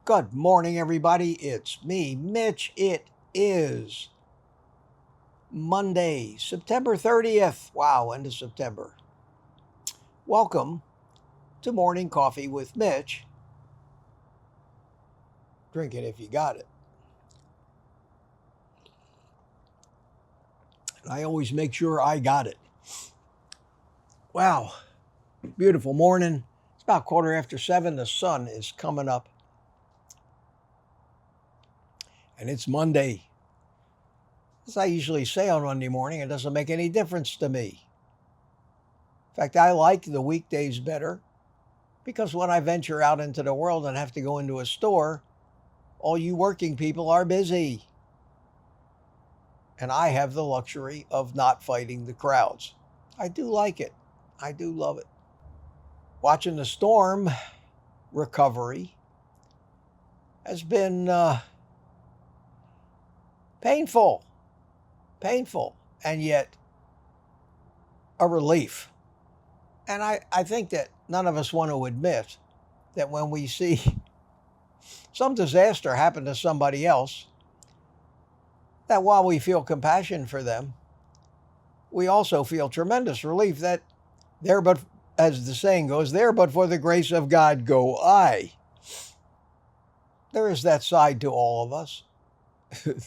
Good morning, everybody. It's me, Mitch. It is Monday, September 30th. Wow, end of September. Welcome to Morning Coffee with Mitch. Drink it if you got it. And I always make sure I got it. Wow, beautiful morning. It's about 7:15. The sun is coming up. And it's Monday. As I usually say on Monday morning, it doesn't make any difference to me. In fact, I like the weekdays better because when I venture out into the world and have to go into a store, all you working people are busy. And I have the luxury of not fighting the crowds. I do like it. I do love it. Watching the storm recovery has been painful, and yet a relief. And I think that none of us want to admit that when we see some disaster happen to somebody else, that while we feel compassion for them, we also feel tremendous relief that there but, as the saying goes, there but for the grace of God go I. There is that side to all of us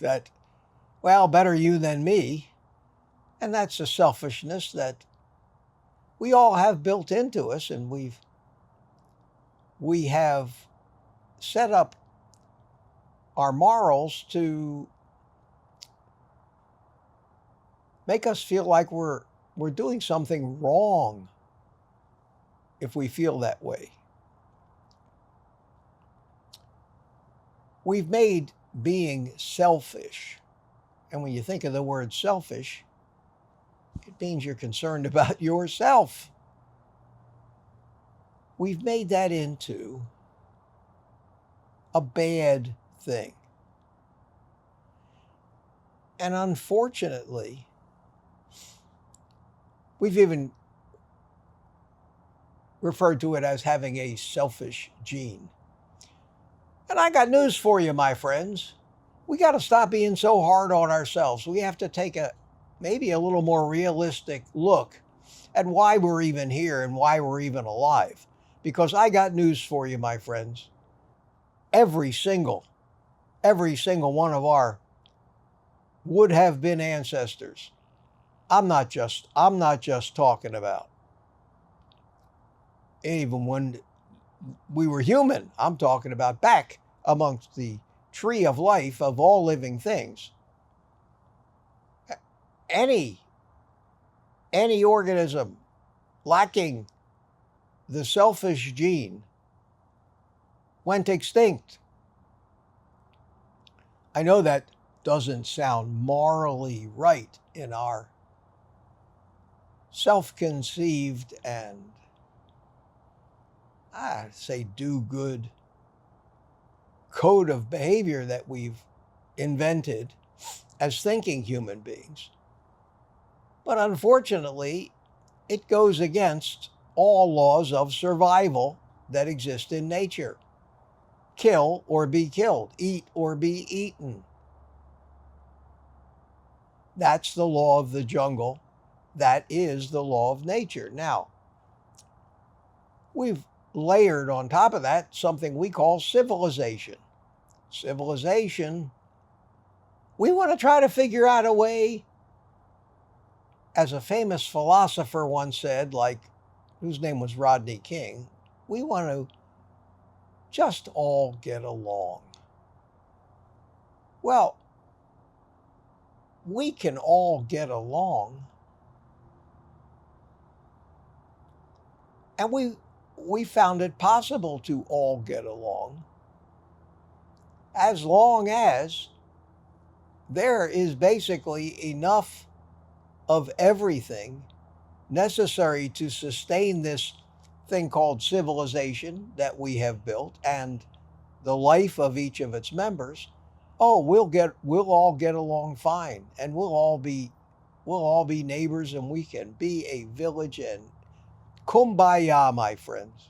that, well, better you than me. And that's a selfishness that we all have built into us, and we have set up our morals to make us feel like we're doing something wrong if we feel that way. We've made being selfish, and when you think of the word selfish, it means you're concerned about yourself. We've made that into a bad thing. And unfortunately, we've even referred to it as having a selfish gene. And I got news for you, my friends. We got to stop being so hard on ourselves. We have to take maybe a little more realistic look at why we're even here and why we're even alive. Because I got news for you, my friends. Every single one of our would have been ancestors. I'm not just talking about even when we were human. I'm talking about back amongst the tree of life of all living things. Any organism lacking the selfish gene went extinct. I know that doesn't sound morally right in our self-conceived and I say do-good code of behavior that we've invented as thinking human beings. But unfortunately, it goes against all laws of survival that exist in nature. Kill or be killed, eat or be eaten. That's the law of the jungle. That is the law of nature. Now, we've layered on top of that something we call civilization. Civilization, we want to try to figure out a way, as a famous philosopher once said, whose name was Rodney King, we want to just all get along. Well, we can all get along, and we found it possible to all get along as long as there is basically enough of everything necessary to sustain this thing called civilization that we have built and the life of each of its members. Oh, we'll all get along fine, and we'll all be neighbors, and we can be a village, and kumbaya, my friends.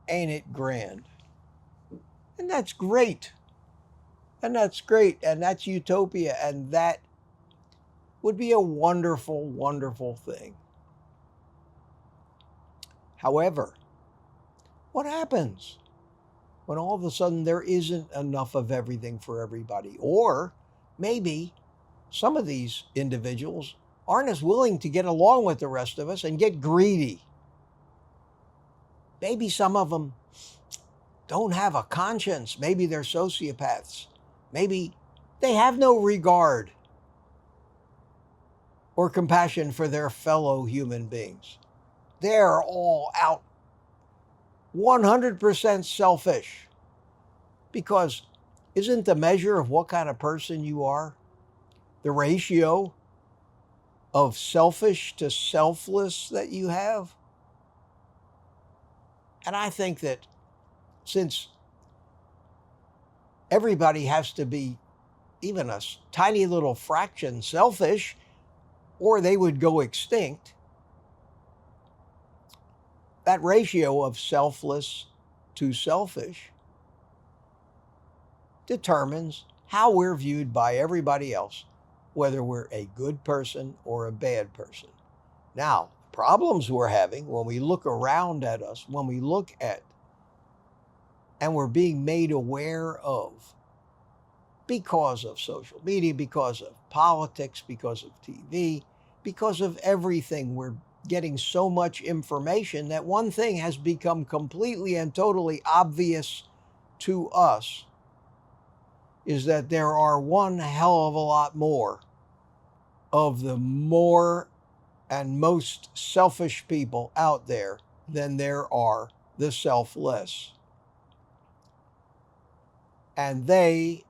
Ain't it grand? And that's great. And that's great. And that's utopia. And that would be a wonderful, wonderful thing. However, what happens when all of a sudden there isn't enough of everything for everybody? Or maybe some of these individuals aren't as willing to get along with the rest of us and get greedy. Maybe some of them don't have a conscience. Maybe they're sociopaths. Maybe they have no regard or compassion for their fellow human beings. They're all out 100% selfish. Because isn't the measure of what kind of person you are the ratio of selfish to selfless that you have? And I think that since everybody has to be even a tiny little fraction selfish, or they would go extinct, that ratio of selfless to selfish determines how we're viewed by everybody else, whether we're a good person or a bad person. Now, problems we're having when we look around at us, when we look at and we're being made aware of because of social media, because of politics, because of TV, because of everything. We're getting so much information that one thing has become completely and totally obvious to us is that there are one hell of a lot more of the more and most selfish people out there than there are the selfless. And they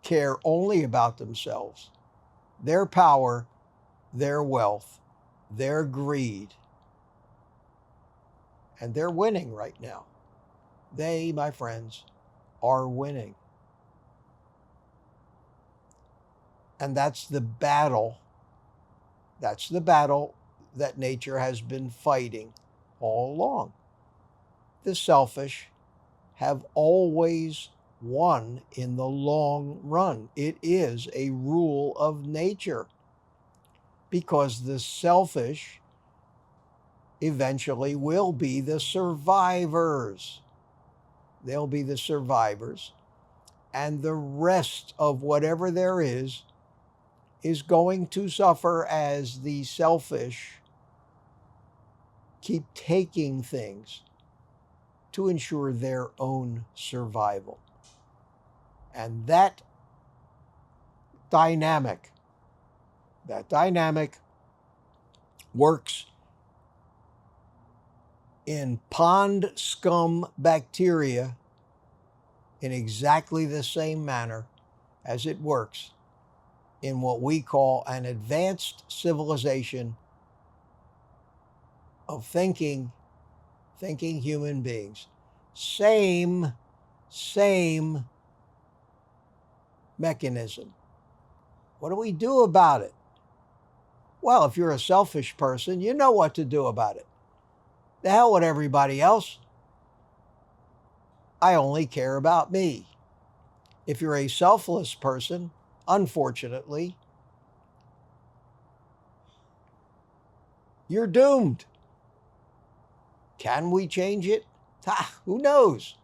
care only about themselves, their power, their wealth, their greed. And they're winning right now. They, my friends, are winning. And that's the battle. That's the battle that nature has been fighting all along. The selfish have always won in the long run. It is a rule of nature because the selfish eventually will be the survivors. They'll be the survivors. And the rest of whatever there is going to suffer as the selfish keep taking things to ensure their own survival. And that dynamic works in pond scum bacteria in exactly the same manner as it works in what we call an advanced civilization of thinking human beings. Same mechanism. What do we do about it? Well, if you're a selfish person, you know what to do about it. The hell with everybody else. I only care about me. If you're a selfless person, unfortunately, you're doomed. Can we change it? Who knows?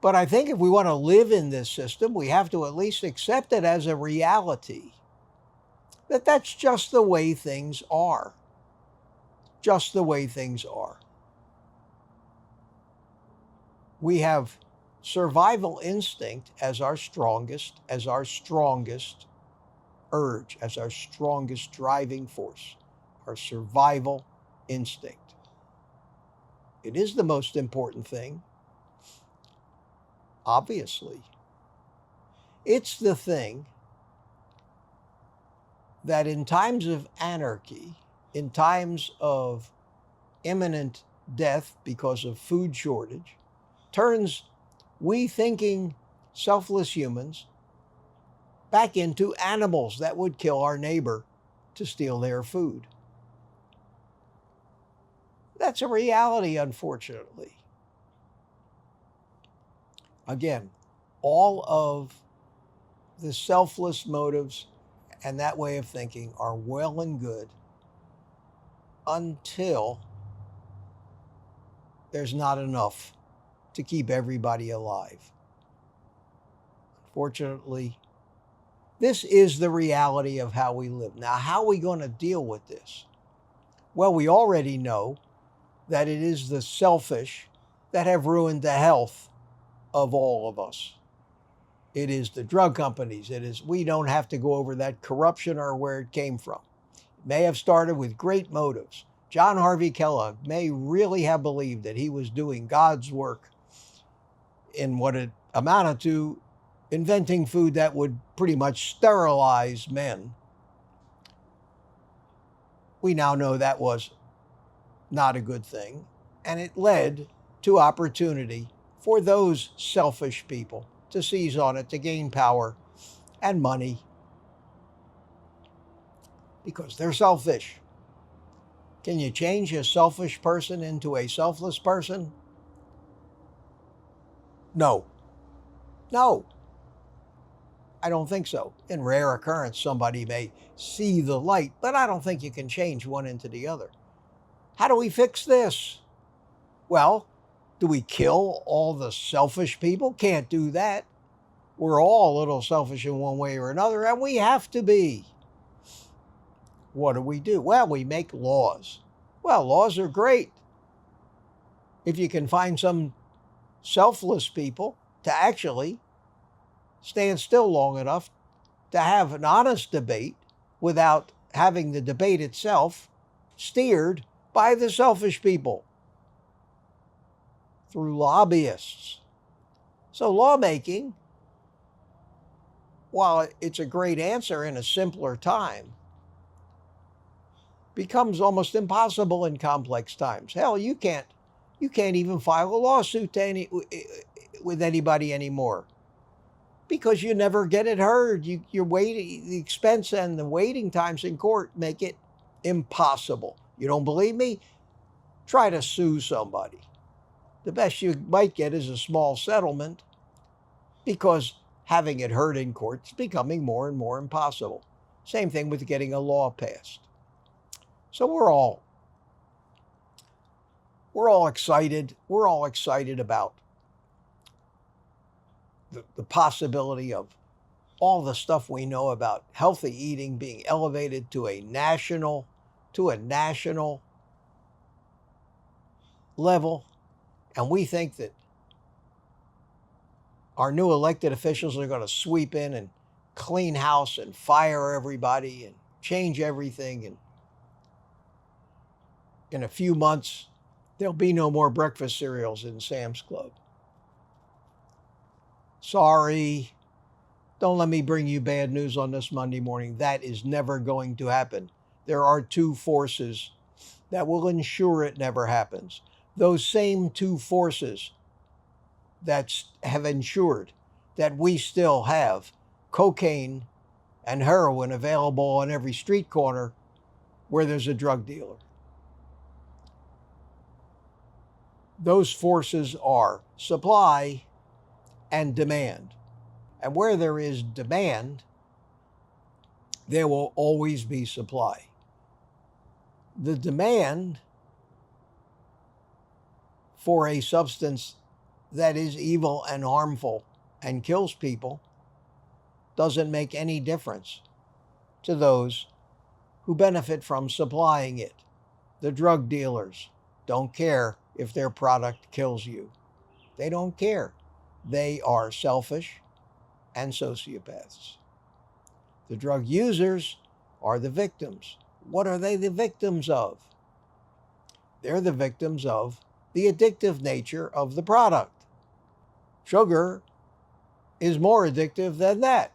But I think if we want to live in this system, we have to at least accept it as a reality. That's just the way things are. Just the way things are. We have survival instinct as our strongest urge, as our strongest driving force, our survival instinct. It is the most important thing, obviously. It's the thing that in times of anarchy, in times of imminent death because of food shortage, turns we thinking selfless humans back into animals that would kill our neighbor to steal their food. That's a reality, unfortunately. Again, all of the selfless motives and that way of thinking are well and good until there's not enough to keep everybody alive. Unfortunately, this is the reality of how we live. Now, how are we going to deal with this? Well, we already know that it is the selfish that have ruined the health of all of us. It is the drug companies. We don't have to go over that corruption or where it came from. It may have started with great motives. John Harvey Kellogg may really have believed that he was doing God's work in what it amounted to inventing food that would pretty much sterilize men. We now know that was not a good thing, and it led to opportunity for those selfish people to seize on it, to gain power and money, because they're selfish. Can you change a selfish person into a selfless person? No. No. I don't think so. In rare occurrence, somebody may see the light, but I don't think you can change one into the other. How do we fix this? Well, do we kill all the selfish people? Can't do that. We're all a little selfish in one way or another, and we have to be. What do? Well, we make laws. Well, laws are great. If you can find some selfless people to actually stand still long enough to have an honest debate without having the debate itself steered by the selfish people through lobbyists. So lawmaking, while it's a great answer in a simpler time, becomes almost impossible in complex times. Hell, you can't even file a lawsuit with anybody anymore because you never get it heard. You're waiting. The expense and the waiting times in court make it impossible. You don't believe me? Try to sue somebody. The best you might get is a small settlement because having it heard in court is becoming more and more impossible. Same thing with getting a law passed. So we're all excited. We're all excited about the possibility of all the stuff we know about healthy eating being elevated to a national level. And we think that our new elected officials are going to sweep in and clean house and fire everybody and change everything. And in a few months, there'll be no more breakfast cereals in Sam's Club. Sorry. Don't let me bring you bad news on this Monday morning. That is never going to happen. There are two forces that will ensure it never happens. Those same two forces that have ensured that we still have cocaine and heroin available on every street corner where there's a drug dealer. Those forces are supply and demand. And where there is demand, there will always be supply. The demand for a substance that is evil and harmful and kills people doesn't make any difference to those who benefit from supplying it. The drug dealers don't care if their product kills you. They don't care. They are selfish and sociopaths. The drug users are the victims. What are they the victims of? They're the victims of the addictive nature of the product. Sugar is more addictive than that.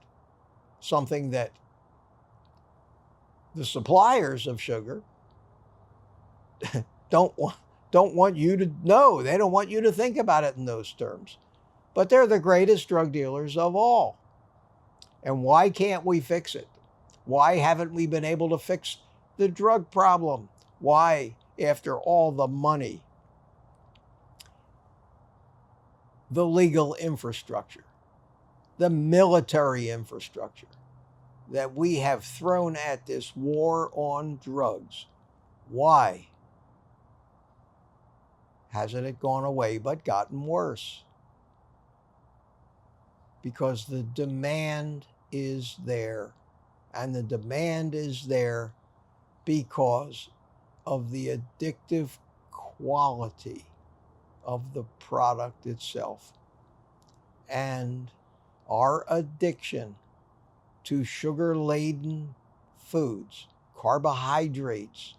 Something that the suppliers of sugar don't want you to know. They don't want you to think about it in those terms. But they're the greatest drug dealers of all. And why can't we fix it? Why haven't we been able to fix the drug problem? Why after all the money, the legal infrastructure, the military infrastructure that we have thrown at this war on drugs. Why hasn't it gone away but gotten worse? Because the demand is there. And the demand is there because of the addictive quality of the product itself. And our addiction to sugar-laden foods, carbohydrates,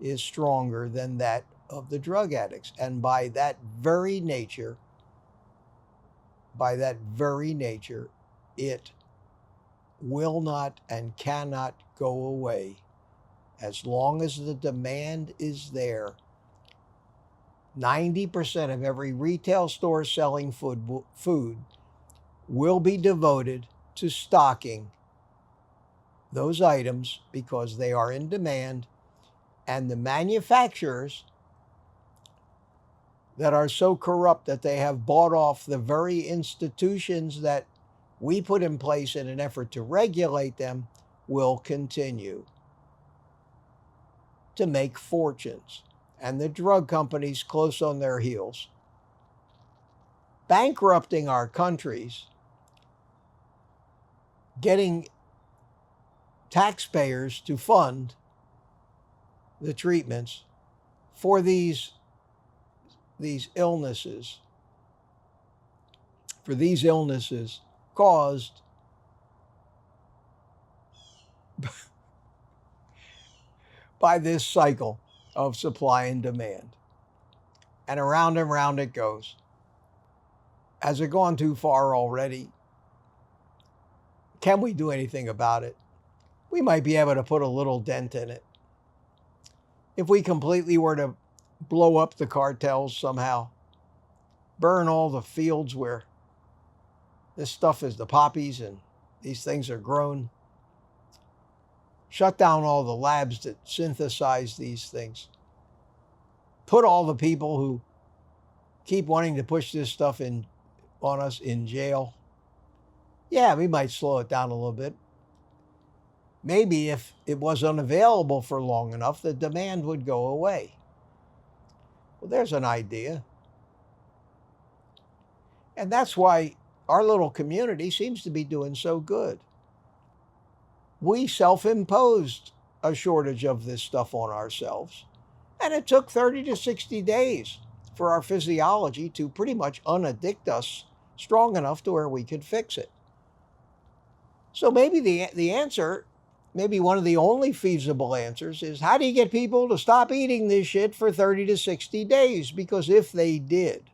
is stronger than that of the drug addicts. And by that very nature, it will not and cannot go away. As long as the demand is there, 90% of every retail store selling food will be devoted to stocking those items because they are in demand, and the manufacturers that are so corrupt that they have bought off the very institutions that we put in place in an effort to regulate them will continue to make fortunes. And the drug companies close on their heels, bankrupting our countries, getting taxpayers to fund the treatments for these illnesses, caused by this cycle of supply and demand. And round it goes. Has it gone too far already? Can we do anything about it? We might be able to put a little dent in it. If we completely were to blow up the cartels somehow, burn all the fields where this stuff is, the poppies, and these things are grown, shut down all the labs that synthesize these things, put all the people who keep wanting to push this stuff on us in jail. Yeah, we might slow it down a little bit. Maybe if it was unavailable for long enough, the demand would go away. Well, there's an idea. And that's why our little community seems to be doing so good. We self-imposed a shortage of this stuff on ourselves, and it took 30 to 60 days for our physiology to pretty much unaddict us strong enough to where we could fix it. So maybe the answer, maybe one of the only feasible answers, is how do you get people to stop eating this shit for 30 to 60 days? Because if they did,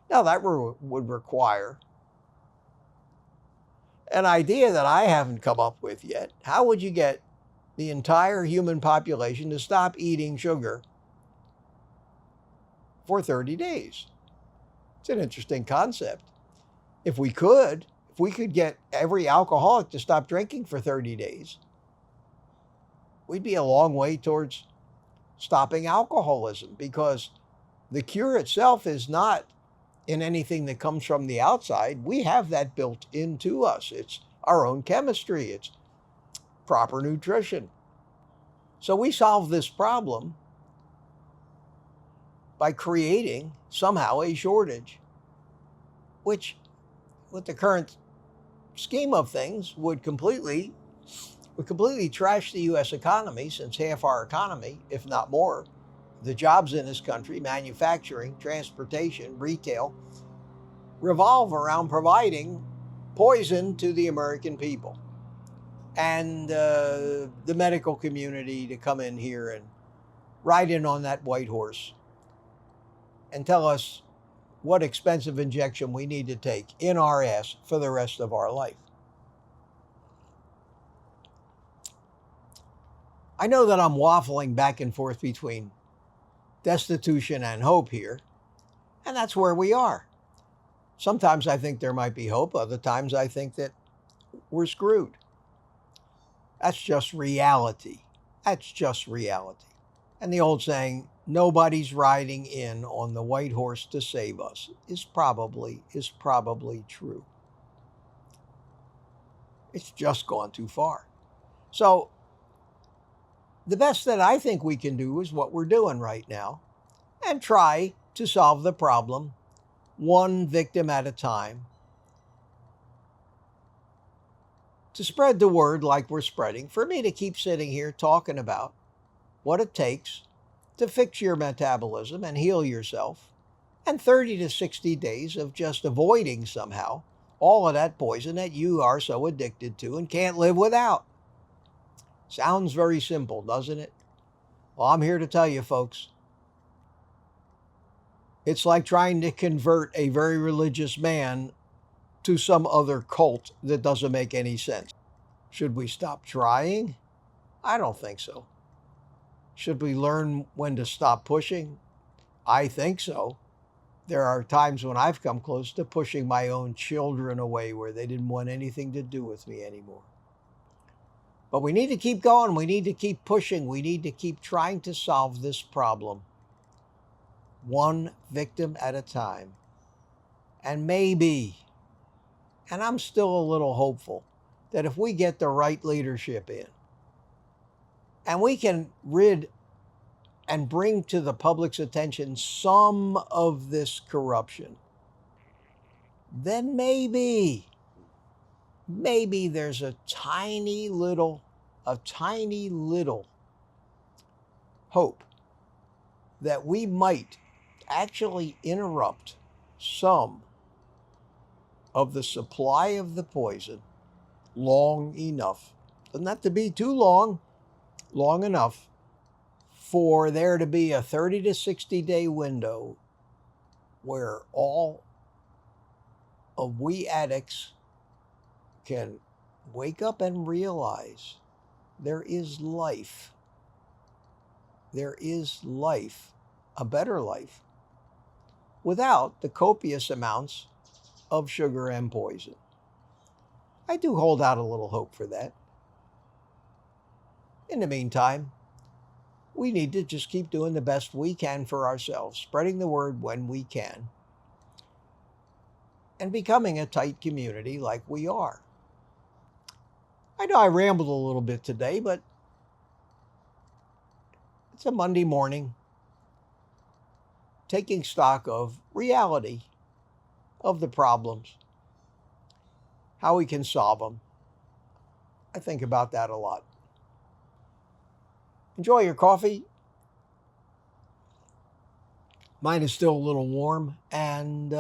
now that would require an idea that I haven't come up with yet. How would you get the entire human population to stop eating sugar for 30 days? It's an interesting concept. If we could get every alcoholic to stop drinking for 30 days, we'd be a long way towards stopping alcoholism, because the cure itself is not in anything that comes from the outside. We have that built into us. It's our own chemistry. It's proper nutrition. So we solve this problem by creating somehow a shortage, which with the current scheme of things would completely trash the U.S. economy, since half our economy, if not more, the jobs in this country, manufacturing, transportation, retail, revolve around providing poison to the American people and the medical community to come in here and ride in on that white horse and tell us what expensive injection we need to take in our ass for the rest of our life. I know that I'm waffling back and forth between destitution and hope here, and that's where we are. Sometimes I think there might be hope. Other times I think that we're screwed. That's just reality. And the old saying, nobody's riding in on the white horse to save us, is probably true. It's just gone too far. So the best that I think we can do is what we're doing right now, and try to solve the problem one victim at a time, to spread the word like we're spreading, for me to keep sitting here talking about what it takes to fix your metabolism and heal yourself, and 30 to 60 days of just avoiding somehow all of that poison that you are so addicted to and can't live without. Sounds very simple, doesn't it? Well, I'm here to tell you, folks, it's like trying to convert a very religious man to some other cult that doesn't make any sense. Should we stop trying? I don't think so. Should we learn when to stop pushing? I think so. There are times when I've come close to pushing my own children away where they didn't want anything to do with me anymore. But we need to keep going. We need to keep pushing. We need to keep trying to solve this problem one victim at a time. And maybe, and I'm still a little hopeful, that if we get the right leadership in, and we can rid and bring to the public's attention some of this corruption, then maybe there's a tiny little hope that we might actually interrupt some of the supply of the poison long enough. Doesn't have to be too long enough for there to be a 30 to 60 day window where all of we addicts can wake up and realize there is life. There is life, a better life, without the copious amounts of sugar and poison. I do hold out a little hope for that. In the meantime, we need to just keep doing the best we can for ourselves, spreading the word when we can, and becoming a tight community like we are. I know I rambled a little bit today, but it's a Monday morning, taking stock of reality, of the problems, how we can solve them. I think about that a lot. Enjoy your coffee. Mine is still a little warm, and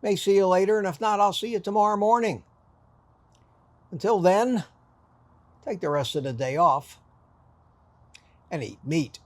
may see you later, and if not, I'll see you tomorrow morning. Until then, take the rest of the day off and eat meat.